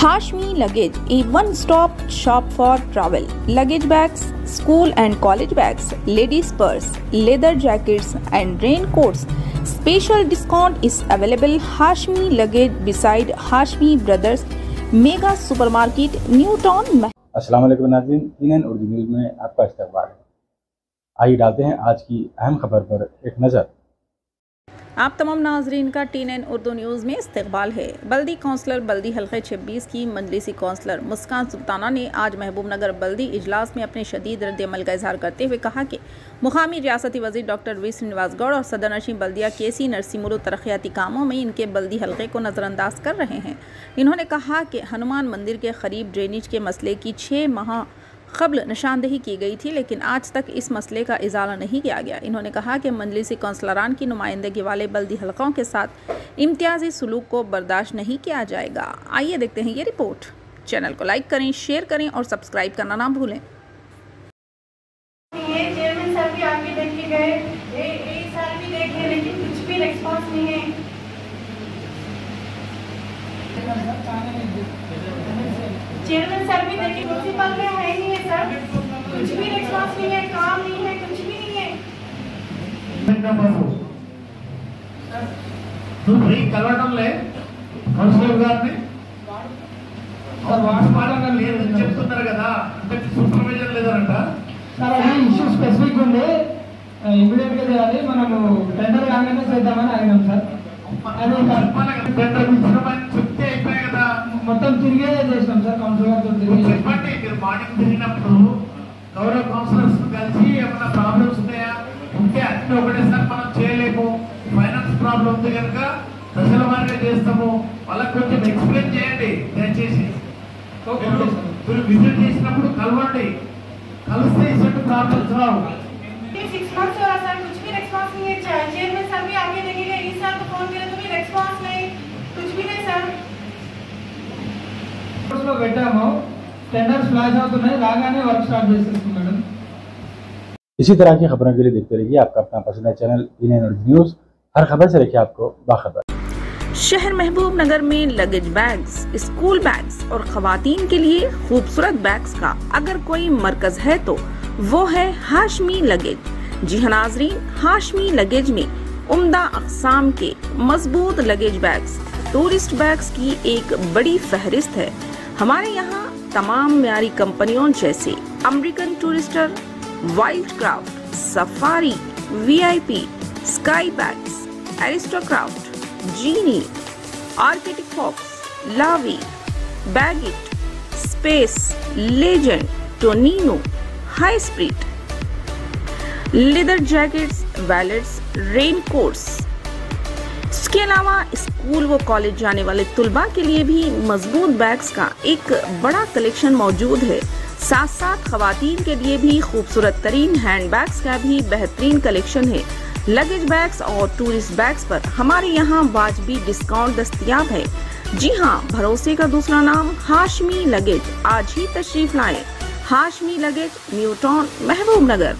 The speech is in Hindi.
Hashmi Luggage, a one-stop shop for travel, luggage bags, school and college bags, ladies' purse, leather jackets and raincoats. Special discount is available. Hashmi Luggage beside Hashmi Brothers Mega Supermarket, New Town. अस्सलाम वालेकुम नाज़रीन, TNN उर्दू न्यूज़ में आपका इस्तकबाल है। आइए डालते हैं आज की अहम खबर पर एक नज़र। आप तमाम नाजरीन का TNN उर्दू न्यूज़ में इस्तकबाल है। बल्दी काउंसलर बल्दी हल्के 26 की मजलिसी काउंसलर मुस्कान सुल्ताना ने आज महबूब नगर बल्दी इजलास में अपने शदीद रद्द-ए-अमल का इजहार करते हुए कहा कि मुकामी रियासती वज़ीर डॉक्टर वी श्रीनिवास गौड़ और सदर नशीन बल्दिया KC नरसिमुलु तरक्याती कामों में इनके बल्दी हल्के को नज़रअंदाज कर रहे हैं। इन्होंने कहा कि हनुमान मंदिर के करीब ड्रेनेज के मसले की 6 माह क़ब्ल निशानदेही की गई थी, लेकिन आज तक इस मसले का इजाला नहीं किया गया। इन्होंने कहा कि मजलिसी कौंसलरान की नुमाइंदगी वाले बल्दी हलकों के साथ इम्तियाजी सलूक को बर्दाश्त नहीं किया जाएगा। आइए देखते हैं ये रिपोर्ट। चैनल को लाइक करें, शेयर करें और सब्सक्राइब करना ना भूलें। चेयरमैन सर भी आके देख के गए, सर भी देखे, लेकिन कुछ भी रिस्पॉन्स नहीं है। चेयरमैन सर भी देखे, प्रिंसिपल में है नहीं है सर, कुछ भी रिस्पॉन्स नहीं है, काम नहीं है, कुछ भी नहीं है। तुम फ्री కలవడంలే కౌన్సిలర్ గారిని వాడుకోవడం లేదని చెప్తున్నారు కదా, అంటే సూపర్వైజర్ లేదంట సార్. అది ఇష్యూ స్పెసిఫిక్ ఉంది, ఇమిడియట్ గా చేయాలి. మనము టెండర్ కాగానే చేద్దామని ఆగినాం సార్. అది టెండర్ ఇచ్చినామని చెప్తే అయిపోయాయి కదా, మొత్తం తిరిగే చేసినాం సార్. కౌన్సిలర్ గారితో తిరిగి చెప్పండి. మీరు మార్నింగ్ తిరిగినప్పుడు గౌరవ కౌన్సిలర్స్ కలిసి ఏమైనా ప్రాబ్లమ్స్ ఉన్నాయా, ఉంటే అన్ని ఒకటేసారి మనం చేయలేము, ఫైనాన్స్ ప్రాబ్లం ఉంది కనుక దశల వారీగా చేస్తాము, వాళ్ళకి కొంచెం ఎక్స్ప్లెయిన్ చేయండి దయచేసి. మీరు విజిట్ చేసినప్పుడు కలవండి, కలిస్తే ఇటువంటి ప్రాబ్లమ్స్ రావు. 6 months हो रहा सर, कुछ भी रिस्पॉन्स नहीं है। चेयरमैन सर भी आके देखेंगे, इस साल तो फोन किया तो भी रिस्पॉन्स नहीं, कुछ भी नहीं सर। లో పెట్టాము, టెండర్స్ ఫ్లాష్ అవుతున్నాయి, రాగానే వర్క్ స్టార్ట్ చేసేస్తాం మేడం। इसी तरह की खबरों के लिए देखते रहिए आपका अपना पसंदीदा चैनल TNN उर्दू न्यूज़। हर खबर से रखिए आपको बाखबर। शहर महबूब नगर में लगेज बैग्स, स्कूल बैग्स और खवातीन के लिए खूबसूरत बैग्स का अगर कोई मरकज है तो वो है हाशमी लगेज। जी हाँ नाजरीन, हाशमी लगेज में उम्दा अक़साम के मजबूत लगेज बैग्स, टूरिस्ट बैग्स की एक बड़ी फहरिस्त है। हमारे यहाँ तमाम म्यारी कंपनियों जैसे American Tourister, Wildcraft, Safari, VIP, Skybags, Aristocrat, Genie, Architect Fox, Lavie, Baggit, Space, Legend, Tonino, High Spirit, leather jackets, wallets, raincoats. इसके अलावा स्कूल व कॉलेज जाने वाले तुलबा के लिए भी मजबूत बैग्स का एक बड़ा कलेक्शन मौजूद है। साथ साथ खवातीन के लिए भी खूबसूरत तरीन हैंड बैग्स का भी बेहतरीन कलेक्शन है। लगेज बैग्स और टूरिस्ट बैग्स पर हमारे यहाँ वाजबी डिस्काउंट दस्तयाब है। जी हाँ, भरोसे का दूसरा नाम हाशमी लगेज। आज ही तशरीफ लाएं। हाशमी लगेज, न्यू टाउन, महबूब नगर।